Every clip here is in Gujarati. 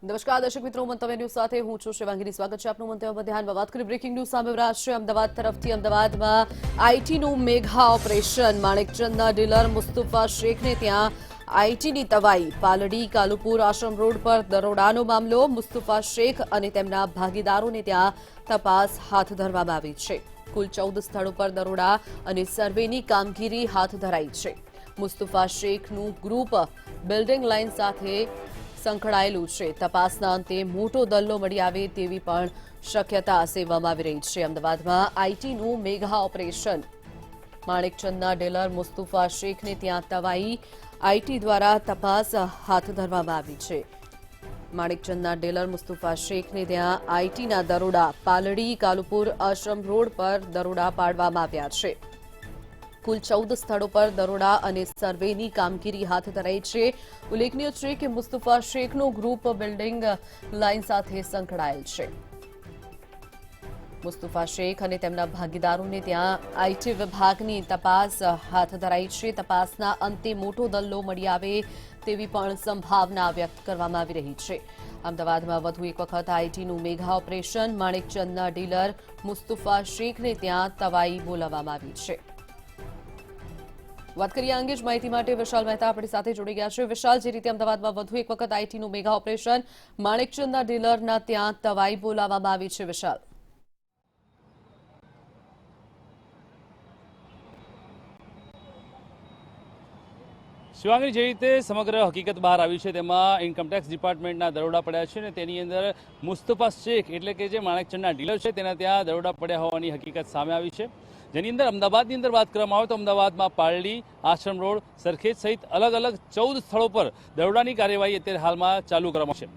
નમસ્કાર દર્શક મિત્રો, મંતવ્ય ન્યૂઝ સાથે હું છું શિવાંગીની. સ્વાગત છે આપનું મંતવ્યમાં. ધ્યાનમાં વાત કરી બ્રેકિંગ ન્યૂઝ સામે રાષ્ટ્રીય અમદાવાદ તરફથી. અમદાવાદમાં આઈટીનું મેગા ઓપરેશન. માણેકચંદના ડીલર મુસ્તફા શેખને ત્યાં આઈટીની તવાઈ. પાલડી કાલુપુર આશ્રમ રોડ પર દરોડાનો મામલો. મુસ્તફા શેખ અને તેમના ભાગીદારોને ત્યાં તપાસ હાથ ધરવામાં આવી છે. કુલ 14 સ્થળો પર દરોડા અને સર્વેની કામગીરી હાથ ધરાઈ છે. મુસ્તફા શેખનું ગ્રુપ બિલ્ડિંગ લાઇન સાથે સંકળાયેલું છે. તપાસના અંતે મોટો દલ્લો મળી આવે તેવી પણ શક્યતા સેવવામાં આવી રહી છે. અમદાવાદમાં આઈટીનું મેગા ઓપરેશન. માણેકચંદના ડીલર મુસ્તફા શેખને ત્યાં તવાઈ. આઈટી દ્વારા તપાસ હાથ ધરવામાં આવી છે. માણેકચંદના ડીલર મુસ્તફા શેખને ત્યાં આઈટીના દરોડા. પાલડી કાલુપુર આશ્રમ રોડ પર દરોડા પાડવામાં આવ્યા છે. કુલ 14 સ્થળો પર દરોડા અને સર્વેની કામગીરી હાથ ધરાઈ છે. ઉલ્લેખનીય છે કે મુસ્તફા શેખનો ગ્રુપ બિલ્ડિંગ લાઇન સાથે સંકળાયેલ છે. મુસ્તફા શેખ અને તેમના ભાગીદારોને ત્યાં આઈટી વિભાગની તપાસ હાથ ધરાઈ છે. તપાસના અંતે મોટો દલ્લો મળી આવે તેવી પણ સંભાવના વ્યક્ત કરવામાં આવી રહી છે. અમદાવાદમાં વધુ એક વખત આઈટીનું મેગા ઓપરેશન. માણેકચંદના ડીલર મુસ્તફા શેખને ત્યાં તવાઈ બોલાવવામાં આવી છે. વાત કરીએ અંગે જ માહિતી માટે વિશાલ મહેતા આપણી સાથે જોડી ગયા છે. વિશાલ, જે રીતે અમદાવાદમાં વધુ એક વખત આઈટીનું મેગા ઓપરેશન, માણેકચંદના ડીલરના ત્યાં તવાઈ બોલાવવામાં આવી છે. વિશાલ, શિવાંગી, જે રીતે સમગ્ર હકીકત બહાર આવી છે તેમાં ઇન્કમટેક્સ ડિપાર્ટમેન્ટના દરોડા પડ્યા છે અને તેની અંદર મુસ્તફા શેખ એટલે કે જે માણેકચંદના ડીલર છે તેના ત્યાં દરોડા પડ્યા હોવાની હકીકત સામે આવી છે. જેની અંદર અમદાવાદની અંદર વાત કરવામાં આવે તો અમદાવાદમાં પાલડી, આશ્રમ રોડ, સરખેજ સહિત અલગ અલગ 14 સ્થળો પર દરોડાની કાર્યવાહી અત્યારે હાલમાં ચાલુ કરવામાં છે.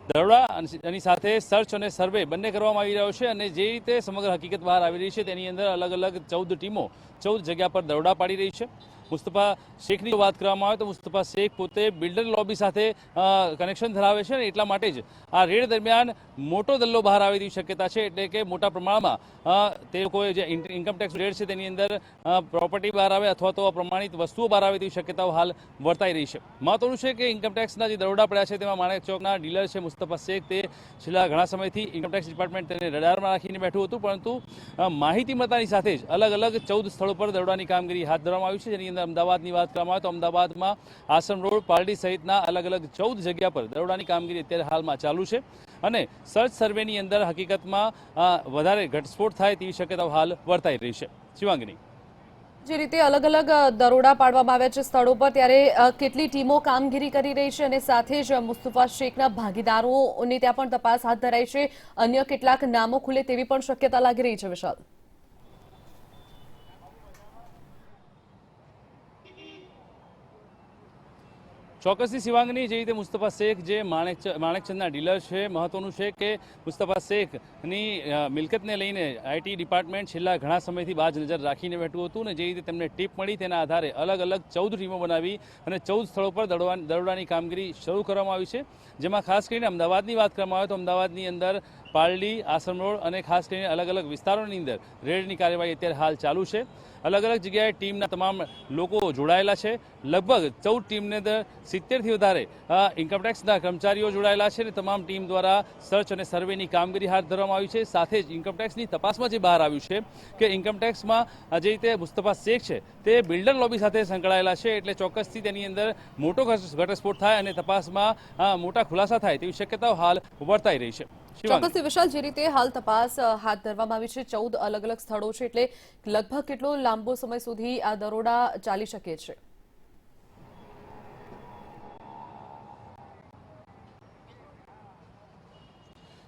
દરોડા એની સાથે સર્ચ અને સર્વે બંને કરવામાં આવી રહ્યો છે અને જે રીતે સમગ્ર હકીકત બહાર આવી રહી છે તેની અંદર અલગ અલગ 14 ટીમો 14 જગ્યા પર દરોડા પાડી રહી છે. મુસ્તફા શેખની વાત કરવામાં આવે તો મુસ્તફા શેખ પોતે બિલ્ડર લોબી સાથે કનેક્શન ધરાવે છે અને એટલા માટે જ આ રેડ દરમિયાન મોટો દલ્લો બહાર આવે તેવી શક્યતા છે. એટલે કે મોટા પ્રમાણમાં તે લોકોએ જે ઇન્કમટેક્સ રેડ છે તેની અંદર પ્રોપર્ટી બહાર આવે અથવા તો અપ્રમાણિત વસ્તુઓ બહાર આવે તેવી શક્યતાઓ હાલ વર્તાઈ રહી છે. મહત્વનું છે કે ઇન્કમટેક્સના જે દરોડા પડ્યા છે તેમાં માણેક ચોકના ડીલર છે મુસ્તફા શેખ, તે છેલ્લા ઘણા સમયથી ઇન્કમટેક્સ ડિપાર્ટમેન્ટ તેને રડારમાં રાખીને બેઠું હતું, પરંતુ માહિતી મળતાની સાથે જ અલગ અલગ 14 સ્થળો પર દરોડાની કામગીરી હાથ ધરવામાં આવી છે. જેની અંદર અમદાવાદની વાત કરવામાં આવે તો અમદાવાદમાં આશ્રમ રોડ, પાલડી સહિતના અલગ અલગ 14 જગ્યા પર દરોડાની કામગીરી અત્યારે હાલમાં ચાલુ છે અને સર્ચ સર્વેની અંદર હકીકતમાં વધારે ઘટસ્ફોટ થાય તેવી શક્યતાઓ હાલ વર્તાઈ રહી છે. શિવાંગીની, જે રીતે અલગ અલગ દરોડા પાડવામાં આવ્યા છે સ્થળો પર, ત્યારે કેટલી ટીમો કામગીરી કરી રહી છે અને સાથે જ મુસ્તફા શેખના ભાગીદારોને ત્યાં પણ તપાસ હાથ ધરાઈ છે. અન્ય કેટલાક નામો ખુલે તેવી પણ શક્યતા લાગી રહી છે. વિશાલ, ચોક્કસથી શિવાંગની, જે રીતે મુસ્તફા શેખ જે માણેકચંદના ડીલર છે, મહત્વનું છે કે મુસ્તફા શેખની મિલકતને લઈને આઈટી ડિપાર્ટમેન્ટ છેલ્લા ઘણા સમયથી બાજ નજર રાખીને બેઠું હતું અને જે રીતે તેમને ટીપ મળી તેના આધારે અલગ અલગ 14 ટીમો બનાવી અને 14 સ્થળો પર દરોડાની કામગીરી શરૂ કરવામાં આવી છે. જેમાં ખાસ કરીને અમદાવાદની વાત કરવામાં આવે તો અમદાવાદની અંદર પાલડી, આશ્રમ રોડ અને ખાસ કરીને અલગ અલગ વિસ્તારોની અંદર રેડની કાર્યવાહી અત્યારે હાલ ચાલુ છે. અલગ અલગ જગ્યાએ ટીમના તમામ લોકો જોડાયેલા છે. લગભગ 14 ટીમને 70થી વધારે ઇન્કમટેક્સના કર્મચારીઓ જોડાયેલા છે અને તમામ ટીમ દ્વારા સર્ચ અને સર્વેની કામગીરી હાથ ધરવામાં આવી છે. સાથે જ ઇન્કમટેક્સની તપાસમાં જે બહાર આવ્યું છે કે ઇન્કમટેક્સમાં જે રીતે મુસ્તફા શેખ છે તે બિલ્ડર લોબી સાથે સંકળાયેલા છે, એટલે ચોક્કસથી તેની અંદર મોટો ઘટસ્ફોટ થાય અને તપાસમાં મોટા ખુલાસા થાય તેવી શક્યતાઓ હાલ વર્તાઈ રહી છે. ચોક્કસથી વિશાલ, જે રીતે હાલ તપાસ હાથ ધરવામાં આવી છે, 14 અલગ અલગ સ્થળો છે, એટલે લગભગ કેટલો લાંબો સમય સુધી આ દરોડા ચાલી શકે છે?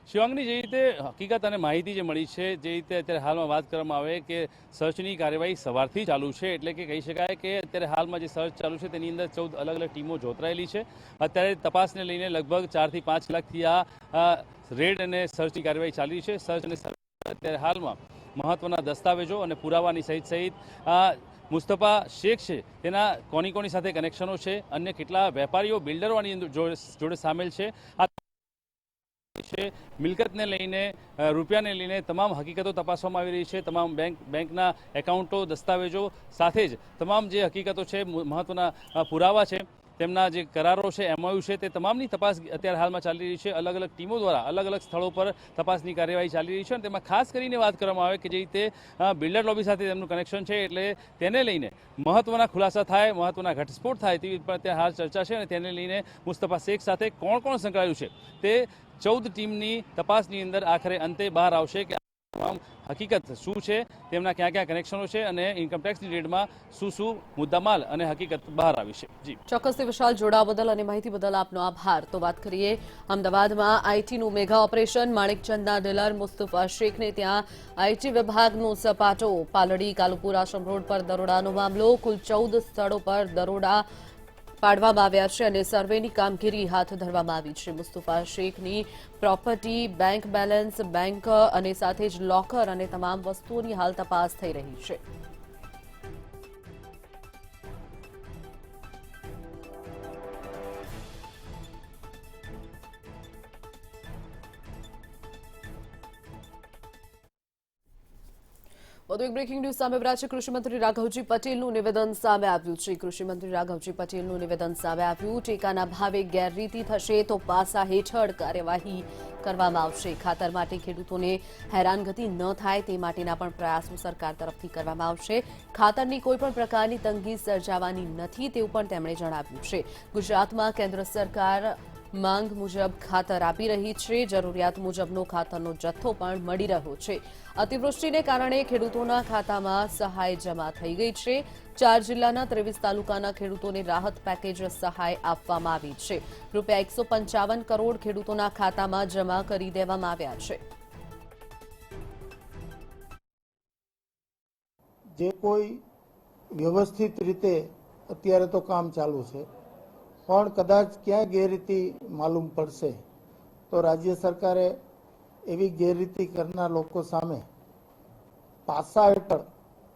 શિવાંગની, જે રીતે હકીકત અને માહિતી જે મળી છે, જે રીતે અત્યારે હાલમાં વાત કરવામાં આવે કે સર્ચની કાર્યવાહી સવારથી ચાલુ છે, એટલે કે કહી શકાય કે અત્યારે હાલમાં જે સર્ચ ચાલુ છે તેની અંદર 14 અલગ અલગ ટીમો જોતરાયેલી છે. અત્યારે તપાસને લઈને લગભગ 4 થી 5 કલાકથી આ રેડ અને સર્ચની કાર્યવાહી ચાલી છે. સર્ચ અને અત્યારે હાલમાં મહત્વના દસ્તાવેજો અને પુરાવાની સહિત મુસ્તફા શેખ છે તેના કોની સાથે કનેક્શનો છે, અન્ય કેટલા વેપારીઓ, બિલ્ડરો આની જોડે સામેલ છે, મિલકતને લઈને, રૂપિયાને લઈને તમામ હકીકતો તપાસવામાં આવી રહી છે. તમામ બેંકના એકાઉન્ટો, દસ્તાવેજો સાથે જ તમામ જે હકીકતો છે, મહત્વના પુરાવા છે તેમના જે કરારો છે, એમઓયુ છે, તે તમામની તપાસ અત્યારે હાલમાં ચાલી રહી છે. અલગ અલગ ટીમો દ્વારા અલગ અલગ સ્થળો પર તપાસની કાર્યવાહી ચાલી રહી છે અને તેમાં ખાસ કરીને વાત કરવામાં આવે કે જે રીતે બિલ્ડર લોબી સાથે તેમનું કનેક્શન છે, એટલે તેને લઈને મહત્વના ખુલાસા થાય, મહત્વના ઘટસ્ફોટ થાય તેવી પણ ત્યાં હાલ ચર્ચા છે અને તેને લઈને મુસ્તફા શેખ સાથે કોણ કોણ સંકળાયેલું છે તે 14 ટીમની તપાસની અંદર આખરે અંતે બહાર આવશે કે તમામ હકીકત શું છે, તેમના ક્યાં ક્યાં કનેક્શનો છે અને ઇન્કમટેક્સની રેડમાં શું મુદ્દામાલ અને હકીકત બહાર આવી છે. જી ચોક્કસથી વિશાલ, જોડાવા બદલ અને માહિતી બદલ આપનો આભાર. તો વાત કરીએ અમદાવાદમાં આઈટીનું મેગા ઓપરેશન. માણેકચંદના ડીલર મુસ્તફા શેખને ત્યાં આઈટી વિભાગનો સપાટો. પાલડી કાલુપુર આશ્રમ રોડ પર દરોડાનો મામલો. કુલ 14 સ્થળો પર દરોડા પાડવામાં આવ્યા છે અને સર્વેની કામગીરી હાથ ધરવામાં આવી છે. મુસ્તફા શેખની પ્રોપર્ટી, બેંક બેલેન્સ, બેંક અને સાથે જ લોકર અને તમામ વસ્તુઓની હાલ તપાસ થઈ રહી છે. વધુ એક બ્રેકિંગ ન્યૂઝ સામે આવ્યા છે. કૃષિમંત્રી રાઘવજી પટેલનું નિવેદન સામે આવ્યું છે. કૃષિમંત્રી રાઘવજી પટેલનું નિવેદન સામે આવ્યું. ટેકાના ભાવે ગેરરીતિ થશે તો પાસા હેઠળ કાર્યવાહી કરવામાં આવશે. ખાતર માટે ખેડૂતોને હેરાનગતિ ન થાય તે માટેના પણ પ્રયાસો સરકાર તરફથી કરવામાં આવશે. ખાતરની કોઈપણ પ્રકારની તંગી સર્જાવાની નથી તેવું પણ તેમણે જણાવ્યું છે. ગુજરાતમાં કેન્દ્ર સરકાર માંગ મુજબ ખાતર આપી રહી છે. જરૂરિયાત મુજબનો ખાતરનો જથ્થો પણ મળી રહ્યો છે. અતિવૃષ્ટિને કારણે ખેડૂતોના ખાતામાં સહાય જમા થઈ ગઈ છે. 4 જિલ્લાના 23 તાલુકાના ખેડૂતોને રાહત પેકેજ સહાય આપવામાં આવી છે. રૂપિયા 155 કરોડ ખેડૂતોના ખાતામાં જમા કરી દેવામાં આવ્યા છે. જે કોઈ વ્યવસ્થિત રીતે અત્યારે તો કામ ચાલુ છે, પણ કદાચ ક્યાં ગેરરીતિ માલુમ પડશે તો રાજ્ય સરકારે એવી ગેરરીતિ કરનાર લોકો સામે પાસા હેઠળ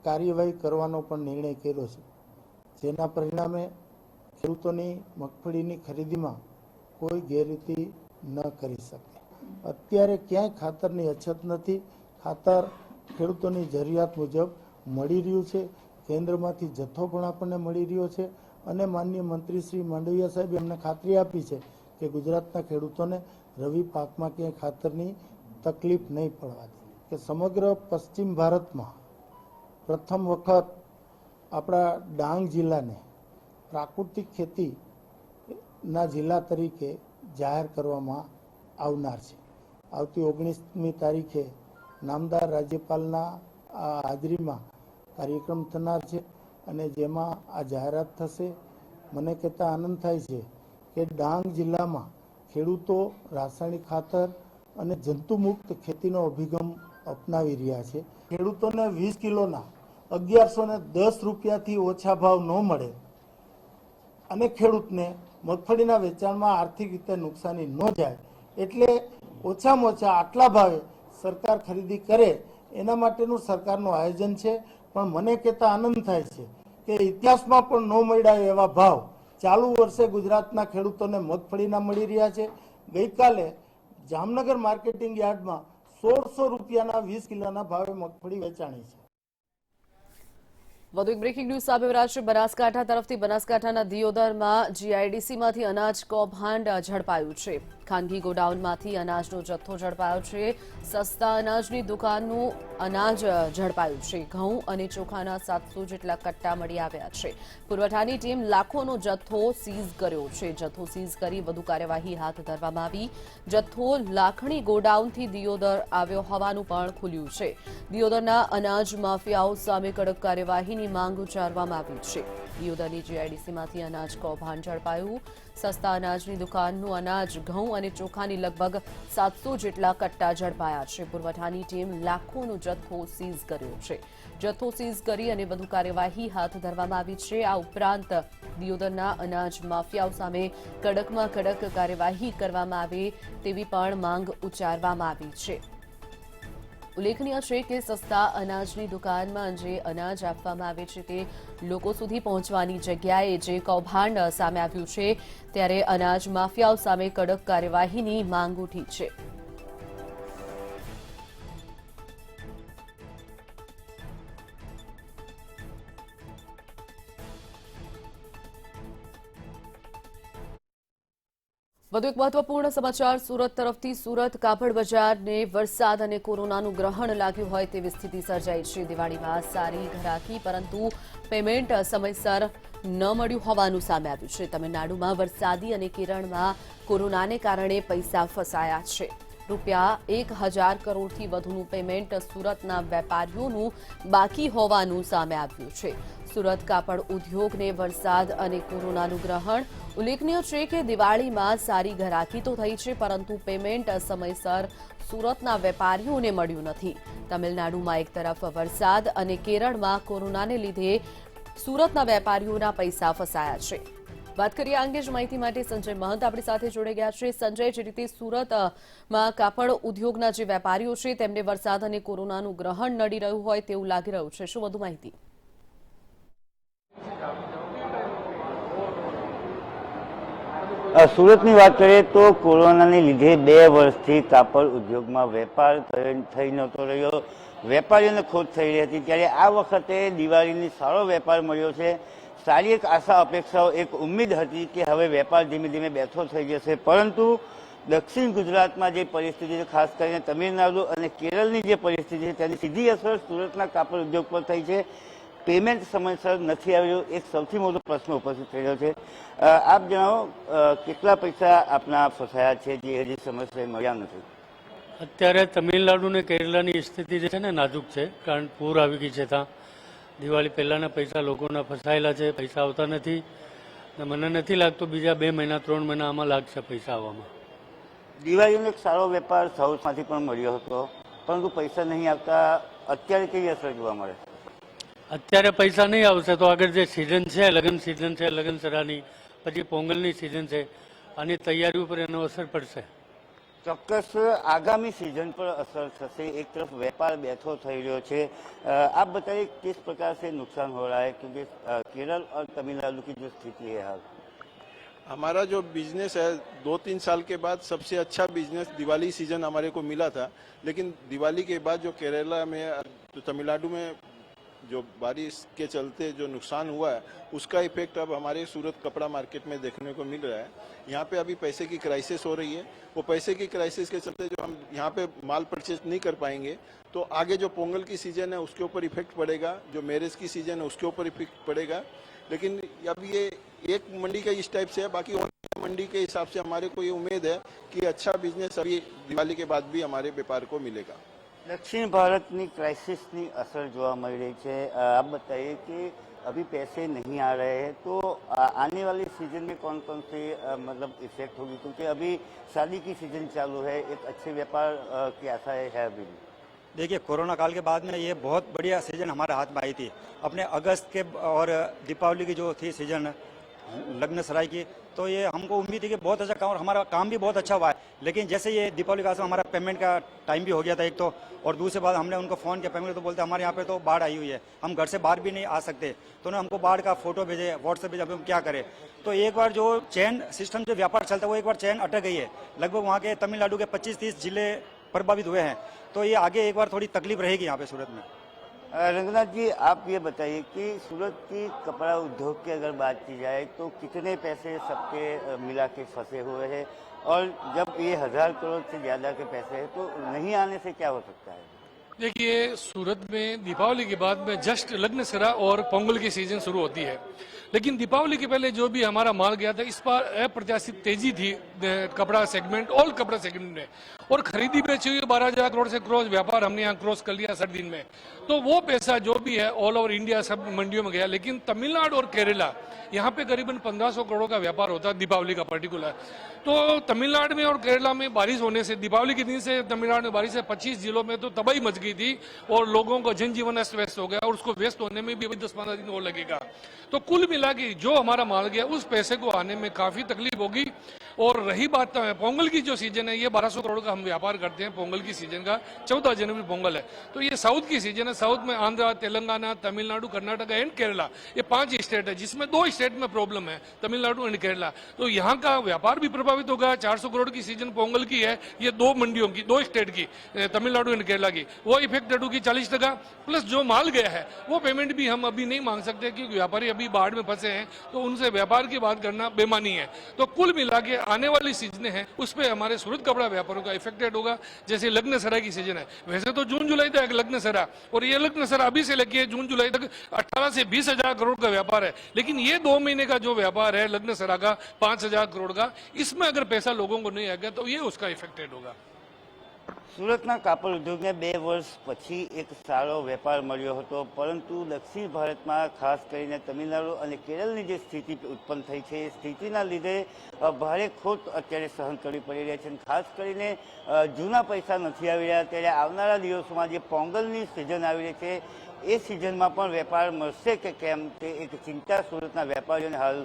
કાર્યવાહી કરવાનો પણ નિર્ણય કર્યો છે, જેના પરિણામે ખેડૂતોની મગફળીની ખરીદીમાં કોઈ ગેરરીતિ ન કરી શકે. અત્યારે ક્યાંય ખાતરની અછત નથી. ખાતર ખેડૂતોની જરૂરિયાત મુજબ મળી રહ્યું છે. કેન્દ્રમાંથી જથ્થો પણ આપણને મળી રહ્યો છે અને માનનીય મંત્રી શ્રી માંડવિયા સાહેબે અમને ખાતરી આપી છે કે ગુજરાતના ખેડૂતોને રવિ પાકમાં ક્યાંય ખાતરની તકલીફ નહીં પડવા દે. કે સમગ્ર પશ્ચિમ ભારતમાં પ્રથમ વખત આપણા ડાંગ જિલ્લાને પ્રાકૃતિક ખેતીના જિલ્લા તરીકે જાહેર કરવામાં આવનાર છે. આવતી 19મી તારીખે નામદાર રાજ્યપાલના હાજરીમાં કાર્યક્રમ થનાર છે અને જેમાં આ જાહેરાત થશે. મને કહેતા આનંદ થાય છે કે ડાંગ જિલ્લામાં ખેડૂતો રાસાયણિક ખાતર અને જંતુમુક્ત ખેતીનો અભિગમ અપનાવી રહ્યા છે. ખેડૂતોને 20 કિલોના 1110 રૂપિયાથી ઓછા ભાવ ન મળે અને ખેડૂતને મગફળીના વેચાણમાં આર્થિક રીતે નુકસાની ન જાય એટલે ઓછામાં ઓછા આટલા ભાવે સરકાર ખરીદી કરે એના માટેનું સરકારનું આયોજન છે. પણ મને કહેતા આનંદ થાય છે કે ઇતિહાસમાં પણ ન મળ્યા એવા ભાવ ચાલુ વર્ષે ગુજરાતના ખેડૂતોને મગફળીના મળી રહ્યા છે. ગઈકાલે જામનગર માર્કેટિંગ યાર્ડમાં 1600 રૂપિયાના 20 કિલોના ભાવે મગફળી વેચાણી છે. વધુ એક બ્રેકિંગ ન્યૂઝ સામે આવ્યા છે. બનાસકાંઠા તરફથી બનાસકાંઠાના દિયોદરમાં જીઆઈડીસીમાંથી અનાજ કૌભાંડ ઝડપાયું છે. ખાનગી ગોડાઉનમાંથી અનાજનો જથ્થો ઝડપાયો છે. સસ્તા અનાજની દુકાનનું અનાજ ઝડપાયું છે. ઘઉં અને ચોખાના 700 જેટલા કટ્ટા મળી આવ્યા છે. પુરવઠાની ટીમ લાખોનો જથ્થો સીઝ કર્યો છે. જથ્થો સીઝ કરી વધુ કાર્યવાહી હાથ ધરવામાં આવી. જથ્થો લાખણી ગોડાઉનથી દિયોદર આવ્યો હોવાનું પણ ખુલ્યું છે. દિયોદરના અનાજ માફિયાઓ સામે કડક કાર્યવાહીની માંગ ઉચ્ચારવામાં આવી છે. દિયોદરની જીઆઈડીસીમાંથી અનાજ કૌભાંડ ઝડપાયું. સસ્તા અનાજની દુકાનનું અનાજ, ઘઉં અને ચોખાની લગભગ 700 જેટલા કટ્ટા ઝડપાયા છે. પુરવઠાની ટીમ લાખોનો જથ્થો સીઝ કર્યો છે. જથ્થો સીઝ કરી અને વધુ કાર્યવાહી હાથ ધરવામાં આવી છે. આ ઉપરાંત દિયોદરના અનાજ માફિયાઓ સામે કડકમાં કડક કાર્યવાહી કરવામાં આવે તેવી પણ માંગ ઉચ્ચારવામાં આવી છે. ઉલ્લેખનીય છે કે સસ્તા અનાજની દુકાનમાં જે અનાજ આપવામાં આવે છે તે લોકો સુધી પહોંચવાની જગ્યાએ જે કૌભાંડ સામે આવ્યું છે ત્યારે અનાજ માફિયાઓ સામે કડક કાર્યવાહીની માંગ ઉઠી છે. વધુ એક મહત્વપૂર્ણ સમાચાર સુરત તરફથી સુરત કાપડ બજારને વરસાદ અને કોરોનાનું ગ્રહણ લાગ્યું હોય તેવી સ્થિતિ સર્જાઈ છે। દિવાળીમાં સારી ઘરાકી પરંતુ પેમેન્ટ સમયસર ન મળ્યું હોવાનું સામે આવ્યું છે। તમિલનાડુમાં વરસાદી અને કેરળમાં કોરોનાને કારણે પૈસા ફસાયા છે। રૂપિયા 1000 કરોડથી વધુનું પેમેન્ટ સુરતના વેપારીઓનું બાકી હોવાનું સામે આવ્યું છે। સુરત કાપડ ઉદ્યોગને વરસાદ અને કોરોનાનું ગ્રહણ। ઉલ્લેખનીય છે કે દિવાળીમાં સારી ઘરાકી તો થઈ છે પરંતુ પેમેન્ટ સમયસર સુરતના વેપારીઓને મળ્યું નથી। તમિલનાડુમાં એક તરફ વરસાદ અને કેરળમાં કોરોનાને લીધે સુરતના વેપારીઓના પૈસા ફસાયા છે। વાત કરીએ આ અંગે જ માહિતી માટે સંજય મહંત આપણી સાથે જોડાઈ ગયા છે। સંજય, જે રીતે સુરતમાં કાપડ ઉદ્યોગના જે વેપારીઓ છે તેમને વરસાદ અને કોરોનાનું ગ્રહણ નડી રહ્યું હોય તેવું લાગી રહ્યું છે, શું વધુ માહિતી? સુરતની વાત કરીએ તો કોરોનાને લીધે 2 વર્ષથી કાપડ ઉદ્યોગમાં વેપાર થઈ નહોતો રહ્યો, વેપારીઓને ખોટ થઈ રહી હતી। ત્યારે આ વખતે દિવાળીની સારો વેપાર મળ્યો છે। સારી એક આશા અપેક્ષાઓ, એક ઉમ્મીદ હતી કે હવે વેપાર ધીમે ધીમે બેઠો થઈ જશે, પરંતુ દક્ષિણ ગુજરાતમાં જે પરિસ્થિતિ છે, ખાસ કરીને તમિલનાડુ અને કેરળની જે પરિસ્થિતિ છે તેની સીધી અસર સુરતના કાપડ ઉદ્યોગ પર થઈ છે। પેમેન્ટ સમયસર નથી આવ્યું, એક સૌથી મોટો પ્રશ્ન ઉપસ્થિત થઈ રહ્યો છે। આપ જણાવો, કેટલા પૈસા આપના ફસાયા છે જે હજી સમયસર મળ્યા નથી? અત્યારે તમિલનાડુ અને કેરળની સ્થિતિ જે છે ને નાજુક છે, કારણ પૂર આવી ગઈ છે। ત્યાં દિવાળી પહેલાંના પૈસા લોકોના ફસાયેલા છે, પૈસા આવતા નથી। મને નથી લાગતું બીજા 2 મહિના 3 મહિના આમાં લાગશે પૈસા આવવામાં। દિવાળીનો એક સારો વેપાર સાઉથમાંથી પણ મળ્યો હતો, પરંતુ પૈસા નહીં આવતા અત્યારે કેવી અસર જોવા મળે? અત્યારે પૈસા નહીં આવશે તો આગળ જે સિઝન છે, લગ્ન સિઝન છે, લગ્ન સરાની, પછી પોંગલની સિઝન છે, આની તૈયારી ઉપર એનો અસર પડશે। ચોક્કસ આગામી सीजन पर असर થશે। एक तरफ व्यापार बैठो થઈ રહ્યો છે। आप बताइए किस प्रकार से नुकसान हो रहा है, क्योंकि केरल और तमिलनाडु की जो स्थिति है हाल? हमारा जो बिजनेस है 2-3 साल के बाद सबसे अच्छा बिजनेस दिवाली सीजन हमारे को मिला था, लेकिन दिवाली के बाद जो केरला में, जो तमिलनाडु में जो बारिश के चलते जो नुकसान हुआ है उसका इफेक्ट अब हमारे सूरत कपड़ा मार्केट में देखने को मिल रहा है। यहाँ पे अभी पैसे की क्राइसिस हो रही है। वो पैसे की क्राइसिस के चलते जो हम यहाँ पे माल परचेज नहीं कर पाएंगे तो आगे जो पोंगल की सीजन है उसके ऊपर इफेक्ट पड़ेगा, जो मैरिज की सीजन है उसके ऊपर इफेक्ट पड़ेगा। लेकिन अब ये एक मंडी का इस टाइप से है, बाकी मंडी के हिसाब से हमारे को ये उम्मीद है कि अच्छा बिजनेस अभी दिवाली के बाद भी हमारे व्यापार को मिलेगा। दक्षिण भारतની क्राइसिसની અસર જોવા મળી રહી છે। आप बताइए कि अभी पैसे नहीं आ रहे हैं तो आने वाली सीजन में कौन कौन से मतलब इफेक्ट होगी, क्योंकि अभी शादी की सीजन चालू है, एक अच्छे व्यापार की आशा है अभी भी? देखिए, कोरोना काल के बाद में ये बहुत बढ़िया सीजन हमारे हाथ में आई थी। अपने अगस्त के और दीपावली की जो थी सीजन लग्न सराय की, तो ये हमको उम्मीद थी कि बहुत अच्छा काम, और हमारा काम भी बहुत अच्छा हुआ है। लेकिन जैसे ये दीपावली का हमारा पेमेंट का टाइम भी हो गया था एक तो, और दूसरे बात हमने उनको फ़ोन किया पेमेंट, तो बोलते हमारे यहाँ पे तो बाढ़ आई हुई है, हम घर से बाहर भी नहीं आ सकते। तो उन्होंने हमको बाढ़ का फोटो भेजे, व्हाट्सएप भेजे, अभी हम क्या करें। तो एक बार जो चैन सिस्टम जो व्यापार चलता है वो एक बार चैन अटक गई है। लगभग वहाँ के तमिलनाडु के 25-30 जिले प्रभावित हुए हैं, तो ये आगे एक बार थोड़ी तकलीफ रहेगी यहाँ पे सूरत में। रंगनाथ जी, आप ये बताइए कि सूरत की कपड़ा उद्योग की अगर बात की जाए तो कितने पैसे सबके मिला के फंसे हुए हैं, और जब ये 1000 करोड़ से ज़्यादा के पैसे हैं तो नहीं आने से क्या हो सकता है? देखिए, सूरत में दीपावली के बाद में जस्ट लग्न सरा और पोंगल की सीजन शुरू होती है, लेकिन दीपावली के पहले जो भी हमारा माल गया था इस बार अप्रत्याशित तेजी थी कपड़ा सेगमेंट, ऑल कपड़ा सेगमेंट में, और खरीदी बेची हुई 12,000 करोड़ से क्रॉस व्यापार हमने यहाँ क्रॉस कर लिया 60 दिन में। तो वो पैसा जो भी है ऑल ओवर इंडिया सब मंडियों में गया, लेकिन तमिलनाडु और केरला यहाँ पे करीबन 1500 करोड़ का व्यापार होता है दीपावली का पर्टिकुलर। तो तमिलनाडु में और केरला में बारिश होने से, दीपावली के दिन से तमिलनाडु में बारिश से 25 जिलों में तो तबाही मच गई थी, और लोगों का जनजीवन अस्त व्यस्त हो गया, और उसको व्यस्त होने में भी अभी 10-15 दिन और लगेगा। तो कुल मिला के जो हमारा माल गया उस पैसे को आने में काफी तकलीफ होगी। और रही बात पोंगल की जो सीजन है, ये 1200 करोड़ का हम व्यापार करते हैं पोंगल की सीजन का, 14 जनवरी पोंगल है। तो ये साउथ की सीजन है, साउथ में आंध्र, तेलंगाना, तमिलनाडु, कर्नाटक एंड केरला, ये 5 स्टेट है, जिसमें 2 स्टेट में प्रॉब्लम है, तमिलनाडु एंड केरला। तो यहाँ का व्यापार भी प्रभावित होगा। 400 करोड़ की सीजन पोंगल की है, ये 2 मंडियों की, 2 स्टेट की, तमिलनाडु एंड केरला की, वो इफेक्टेड होगी 40%। प्लस जो माल गया है वो पेमेंट भी हम अभी नहीं मांग सकते, क्योंकि व्यापारी अभी बाढ़ में फंसे हैं, तो उनसे व्यापार की बात करना बेमानी है। तो कुल मिला के आने वाली सीजनें हैं उस पर हमारे सूरत कपड़ा व्यापारों का इफेक्टेड होगा। जैसे लग्न सराय की सीजन है, वैसे तो जून जुलाई तक लग्न सरा, और ये लग्न सरा अभी से लेके जून जुलाई तक 18 से 20 हजार करोड़ का व्यापार है। लेकिन ये 2 महीने का जो व्यापार है लग्न सरा का 5,000 करोड़ का, इसमें अगर पैसा लोगों को नहीं आएगा तो ये उसका इफेक्टेड होगा। સુરતના કાપડ ઉદ્યોગને 2 વર્ષ પછી એક સારો વેપાર મળ્યો હતો, પરંતુ દક્ષિણ ભારતમાં ખાસ કરીને તમિલનાડુ અને કેરળની જે સ્થિતિ ઉત્પન્ન થઈ છે એ સ્થિતિના લીધે ભારે ખોટ અત્યારે સહન કરવી પડી રહી છે. ખાસ કરીને જૂના પૈસા નથી આવી રહ્યા, ત્યારે આવનારા દિવસોમાં જે પોંગલની સિઝન આવી રહી છે એ સિઝનમાં પણ વેપાર મળશે કે કેમ તે એક ચિંતા સુરતના વેપારીઓને હાલ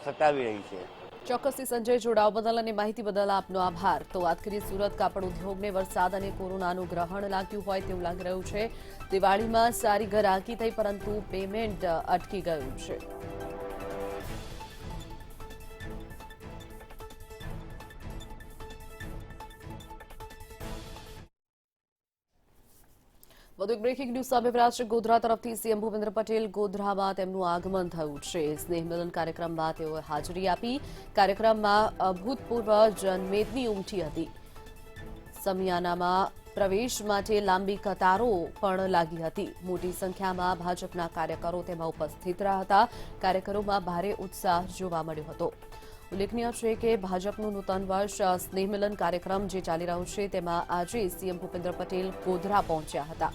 સતાવી રહી છે. ચોક્કસથી સંજય, જોડાવ બદલ અને માહિતી બદલ આપનો આભાર. તો વાત કરીએ સુરત કાપડ ઉદ્યોગને વરસાદ અને કોરોનાનું ગ્રહણ લાગ્યું હોય તેવું લાગી રહ્યું છે. દિવાળીમાં સારી ગ્રાહકી થઈ, પરંતુ પેમેન્ટ અટકી ગયું છે. વધુ એક બ્રેકિંગ ન્યૂઝ સામે રહ્યા છે. ગોધરા તરફથી સીએમ ભૂપેન્દ્ર પટેલ ગોધરામાં તેમનું આગમન થયું છે. સ્નેહ મિલન કાર્યક્રમમાં તેઓએ હાજરી આપી. કાર્યક્રમમાં અભૂતપૂર્વ જનમેદની ઉમટી હતી. સમિયાનામાં પ્રવેશ માટે લાંબી કતારો પણ લાગી હતી. મોટી સંખ્યામાં ભાજપના કાર્યકરો તેમાં ઉપસ્થિત રહ્યા હતા. કાર્યકરોમાં ભારે ઉત્સાહ જોવા મળ્યો હતો. ઉલ્લેખનીય છે કે ભાજપનું નૂતન વર્ષ સ્નેહ મિલન કાર્યક્રમ જે ચાલી રહ્યો છે તેમાં આજે સીએમ ભૂપેન્દ્ર પટેલ ગોધરા પહોંચ્યા હતા.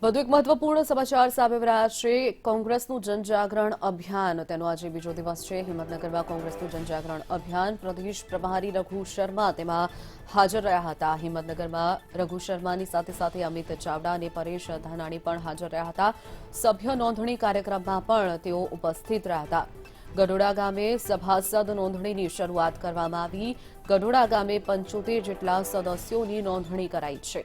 વધુ એક મહત્વપૂર્ણ સમાચાર સામે રહ્યા છે. કોંગ્રેસનું જનજાગરણ અભિયાન, તેનો આજે બીજો દિવસ છે. હિંમતનગરમાં કોંગ્રેસનું જનજાગરણ અભિયાન, પ્રદેશ પ્રભારી રઘુ શર્મા તેમાં હાજર રહ્યા હતા. હિંમતનગરમાં રઘુ શર્માની સાથે સાથે અમિત ચાવડા અને પરેશ ધાનાણી પણ હાજર રહ્યા હતા. સભ્ય નોંધણી કાર્યક્રમમાં પણ તેઓ ઉપસ્થિત રહ્યા હતા. ગઢોડા ગામે સભાસદ નોંધણીની શરૂઆત કરવામાં આવી. ગઢોડા ગામે 75 જેટલા સદસ્યોની નોંધણી કરાઈ છે.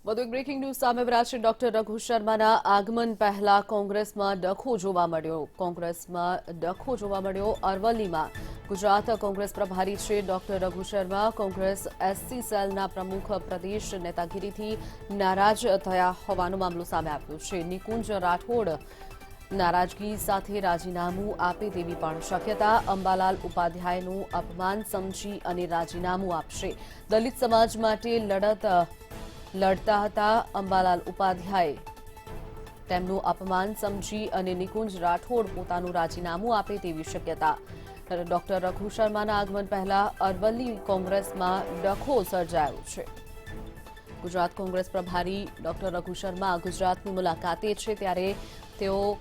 વધુ એક બ્રેકિંગ ન્યૂઝ સામે રહ્યા છે. ડોક્ટર રઘુ શર્માના આગમન પહેલા કોંગ્રેસમાં ડખો જોવા મળ્યો. અરવલ્લીમાં ગુજરાત કોંગ્રેસ પ્રભારી છે ડોક્ટર રઘુ શર્મા કોંગ્રેસ એસસી સેલના પ્રમુખ પ્રદેશ નેતાગીરીથી નારાજ થયા હોવાનો મામલો સામે આવ્યો છે. નિકુંજ રાઠોડ નારાજગી સાથે રાજીનામું આપે તેવી પણ શક્યતા. અંબાલાલ ઉપાધ્યાયનું અપમાન સમજી અને રાજીનામું આપશે. દલિત સમાજ માટે લડતા હતા અંબાલાલ ઉપાધ્યાય. તેમનું અપમાન સમજી અને નિકુંજ રાઠોડ પોતાનું રાજીનામું આપે તેવી શક્યતા. ડોક્ટર રઘુ શર્માના આગમન પહેલા અરવલ્લી કોંગ્રેસમાં ડખો સર્જાયો છે. ગુજરાત કોંગ્રેસ પ્રભારી ડોક્ટર રઘુ શર્મા ગુજરાતની મુલાકાતે છે, ત્યારે તેઓ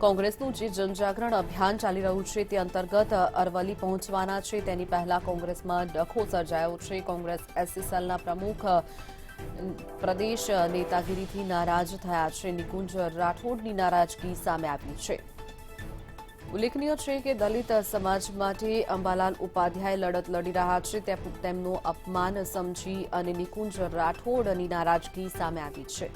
કોંગ્રેસનું જે જનજાગરણ અભિયાન ચાલી રહ્યું છે તે અંતર્ગત અરવલ્લી પહોંચવાના છે. તેની પહેલા કોંગ્રેસમાં ડખો સર્જાયો છે. કોંગ્રેસ એસસી સેલના પ્રમુખ પ્રદેશ નેતાગીરીથી નારાજ થયા છે. નિકુંજ રાઠોડની નારાજગી સામે આવી છે. ઉલ્લેખનીય છે કે દલિત સમાજ માટે અંબાલાલ ઉપાધ્યાય લડત લડી રહ્યા છે. તેમનું અપમાન સમજી અને નિકુંજ રાઠોડની નારાજગી સામે આવી છે.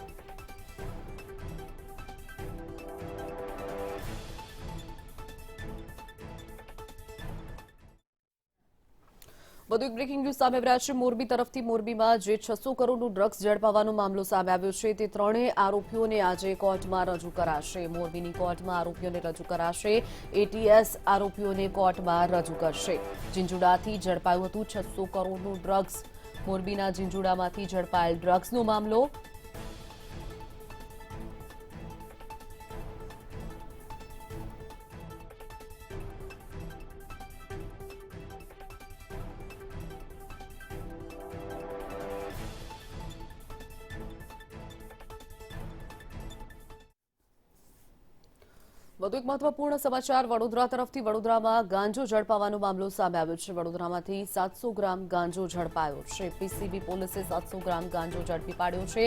વધુ એક બ્રેકિંગ ન્યૂઝ સામે આવ્યા છે. મોરબી તરફથી મોરબીમાં જે 600 કરોડનું ડ્રગ્સ ઝડપાવાનો મામલો સામે આવ્યો છે તે ત્રણેય આરોપીઓને આજે કોર્ટમાં રજૂ કરાશે. મોરબીની કોર્ટમાં આરોપીઓને રજૂ કરાશે. એટીએસ આરોપીઓને કોર્ટમાં રજૂ કરશે. ઝીંઝુડાથી ઝડપાયું હતું 600 કરોડનું ડ્રગ્સ. મોરબીના ઝીંઝુડામાંથી ઝડપાયેલ ડ્રગ્સનો મામલો. વધુ એક મહત્વપૂર્ણ સમાચાર વડોદરા તરફથી. વડોદરામાં ગાંજો ઝડપાવાનો મામલો સામે આવ્યો છે. વડોદરામાંથી 700 ગ્રામ ગાંજો ઝડપાયો છે. પીસીબી પોલીસે 700 ગ્રામ ગાંજો ઝડપી પાડ્યો છે.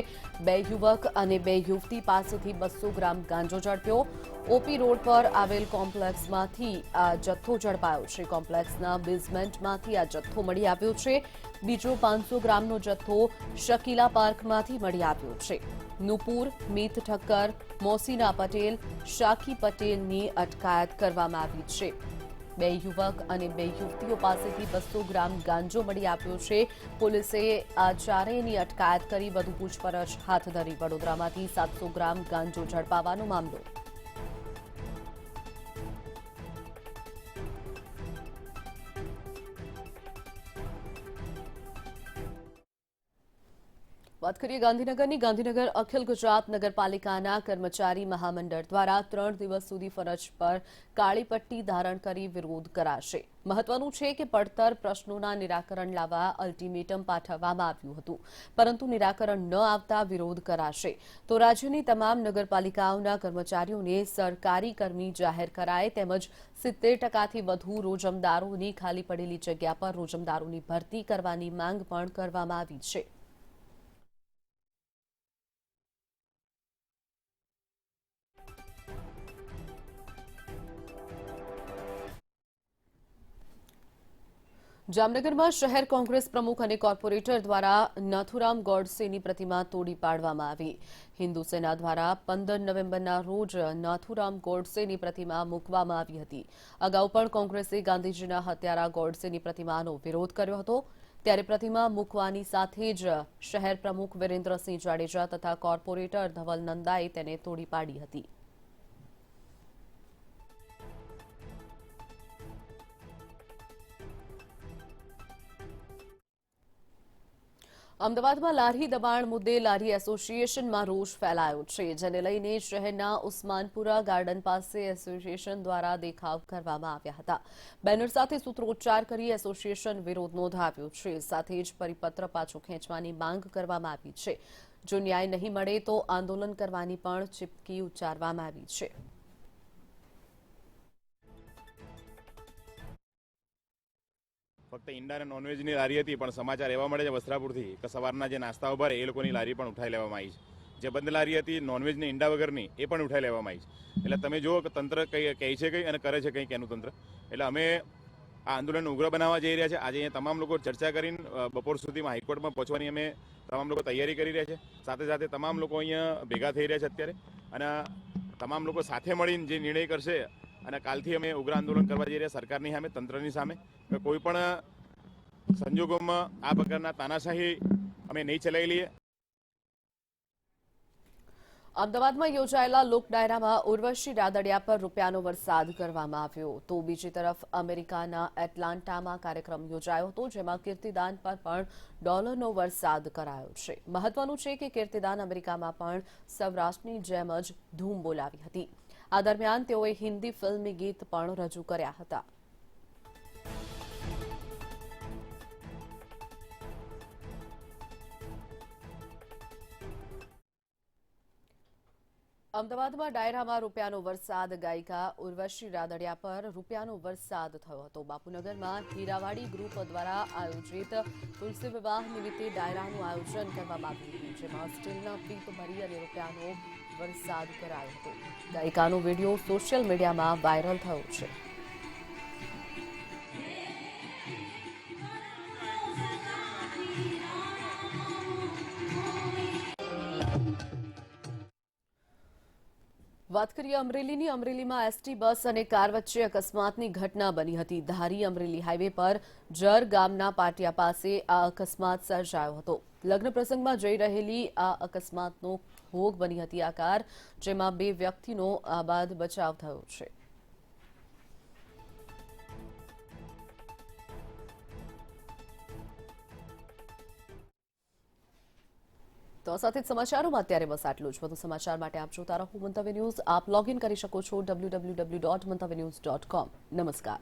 2 યુવક અને 2 યુવતી પાસેથી 200 ગ્રામ ગાંજો ઝડપ્યો. ઓપી રોડ પર આવેલ કોમ્પ્લેક્સમાંથી આ જથ્થો ઝડપાયો છે. કોમ્પ્લેક્સના બેઝમેન્ટમાંથી આ જથ્થો મળી આવ્યો છે. બીજો 500 ગ્રામનો જથ્થો શકીલા પાર્કમાંથી મળી આવ્યો છે. નુપુર, મીત ઠક્કર, મોસીના પટેલ, શાખી પટેલની અટકાયત કરવામાં આવી છે. 2 યુવક અને 2 યુવતીઓ પાસેથી 200 ગ્રામ ગાંજો મળી આવ્યો છે. પોલીસે આ ચારેયની અટકાયત કરી વધુ પૂછપરછ હાથ ધરી. વડોદરામાંથી 700 ગ્રામ ગાંજો ઝડપાવાનો મામલો. વાત કરીએ ગાંધીનગરની. ગાંધીનગર અખિલ ગુજરાત નગરપાલિકાના કર્મચારી મહામંડળ દ્વારા 3 દિવસ સુધી ફરજ પર કાળી પટ્ટી ધારણ કરી વિરોધ કરાશે. મહત્વનું છે કે પડતર પ્રશ્નોના નિરાકરણ લાવવા અલ્ટિમેટમ પાઠવવામાં આવ્યું હતું, પરંતુ નિરાકરણ ન આવતા વિરોધ કરાશે. તો રાજ્યની તમામ નગરપાલિકાઓના કર્મચારીઓને સરકારી કર્મી જાહેર કરાય તેમજ 70%થી વધુ રોજમદારોની ખાલી પડેલી જગ્યા પર રોજમદારોની ભરતી કરવાની માંગ પણ કરવામાં આવી છે. જામનગરમાં શહેર કોંગ્રેસ પ્રમુખ અને કોર્પોરેટર દ્વારા નાથુરામ ગોડસેની પ્રતિમા તોડી પાડવામાં આવી. હિન્દુ સેના દ્વારા 15 નવેમ્બરના રોજ નાથુરામ ગોડસેની પ્રતિમા મૂકવામાં આવી હતી. અગાઉ પણ કોંગ્રેસે ગાંધીજીના હત્યારા ગોડસેની પ્રતિમાનો વિરોધ કર્યો હતો. ત્યારે પ્રતિમા મૂકવાની સાથે જ શહેર પ્રમુખ વિરેન્દ્રસિંહ જાડેજા તથા કોર્પોરેટર ધવલ નંદાએ તેને તોડી પાડી હતી. અમદાવાદમાં લારી દબાણ મુદ્દે લારી એસોસિએશનમાં રોષ ફેલાયો છે, જેને લઈને શહેરના ઉસ્માનપુરા ગાર્ડન પાસે એસોસિએશન દ્વારા દેખાવ કરવામાં આવ્યા હતા. બેનર સાથે સૂત્રોચ્ચાર કરી એસોસિએશન વિરોધ નોંધાવ્યો છે. સાથે જ પરિપત્ર પાછો ખેંચવાની માંગ કરવામાં આવી છે. જો ન્યાય નહીં મળે તો આંદોલન કરવાની પણ ચીમકી ઉચ્ચારવામાં આવી છે. ફક્ત ઈંડા અને નોનવેજની લારી હતી, પણ સમાચાર એવા મળે છે વસ્ત્રાપુરથી કે સવારના જે નાસ્તાઓ ભરે એ લોકોની લારી પણ ઉઠાઈ લેવામાં આવી છે. જે બંધ લારી હતી નોનવેજની ઈંડા વગરની એ પણ ઉઠાઈ લેવામાં આવી છે. એટલે તમે જુઓ કે તંત્ર કહે છે કંઈ અને કરે છે કંઈક એનું તંત્ર. એટલે અમે આ આંદોલન ઉગ્ર બનાવવા જઈ રહ્યા છે. આજે અહીંયા તમામ લોકો ચર્ચા કરીને બપોર સુધીમાં હાઈકોર્ટમાં પહોંચવાની અમે તમામ લોકો તૈયારી કરી રહ્યા છે. સાથે સાથે તમામ લોકો અહીંયા ભેગા થઈ રહ્યા છે અત્યારે, અને તમામ લોકો સાથે મળીને જે નિર્ણય કરશે અને કાલથી અમે ઉગ્ર આંદોલન કરવા જઈ રહ્યા સરકારની સામે, તંત્રની સામે. કોઈ પણ સંજોગોમાં આ પ્રકારના તાનાશાહી અમે નહીં ચલાવી લઈએ. અમદાવાદમાં યોજાયેલા લોક ડાયરામાં ઉર્વશી રાદડિયા પર રૂપિયાનો વરસાદ કરવામાં આવ્યો. તો બીજી તરફ અમેરિકાના એટલાન્ટામાં કાર્યક્રમ યોજાયો હતો, જેમાં કીર્તિદાન પર પણ ડોલરનો વરસાદ કરાયો છે. મહત્વનું છે કે કીર્તિદાન અમેરિકામાં પણ સૌરાષ્ટ્રની જેમ જ ધૂમ બોલાવી હતી. આ દરમિયાન તેઓએ હિન્દી ફિલ્મી ગીત પણ રજૂ કર્યા હતા. અમદાવાદમાં ડાયરામાં રૂપિયાનો વરસાદ. ગાયિકા ઉર્વશી રાદડિયા પર રૂપિયાનો વરસાદ થયો હતો. બાપુનગરમાં હીરાવાડી ગ્રુપ દ્વારા આયોજિત તુલસી વિવાહ નિમિત્તે ડાયરાનું આયોજન કરવામાં આવ્યું હતું, જેમાં સ્ટીલના પીપ ભરી અને રૂપિયાનો વરસાદ કરાયો હતો. ગાયિકાનો વિડીયો સોશિયલ મીડિયામાં વાયરલ થયો છે. વાત કરીએ અમરેલીની. અમરેલીમાં એસટી બસ અને કાર વચ્ચે અકસ્માતની ઘટના બની હતી. ધારી અમરેલી હાઈવે પર જર ગામના પાટિયા પાસે આ અકસ્માત સર્જાયો હતો. લગ્ન પ્રસંગમાં જઈ રહેલી આ અકસ્માતનો ભોગ બની હતી આ કાર, જેમાં 2 વ્યક્તિનો આબાદ બચાવ થયો છે. તો સાથે જ સમાચારોમાં અત્યારે બસ આટલું જ. વધુ સમાચાર માટે આપ જોતા રહો મંતવ્ય ન્યૂઝ. આપ લોગ ઇન કરી શકો છો www.mantavynews.com. નમસ્કાર.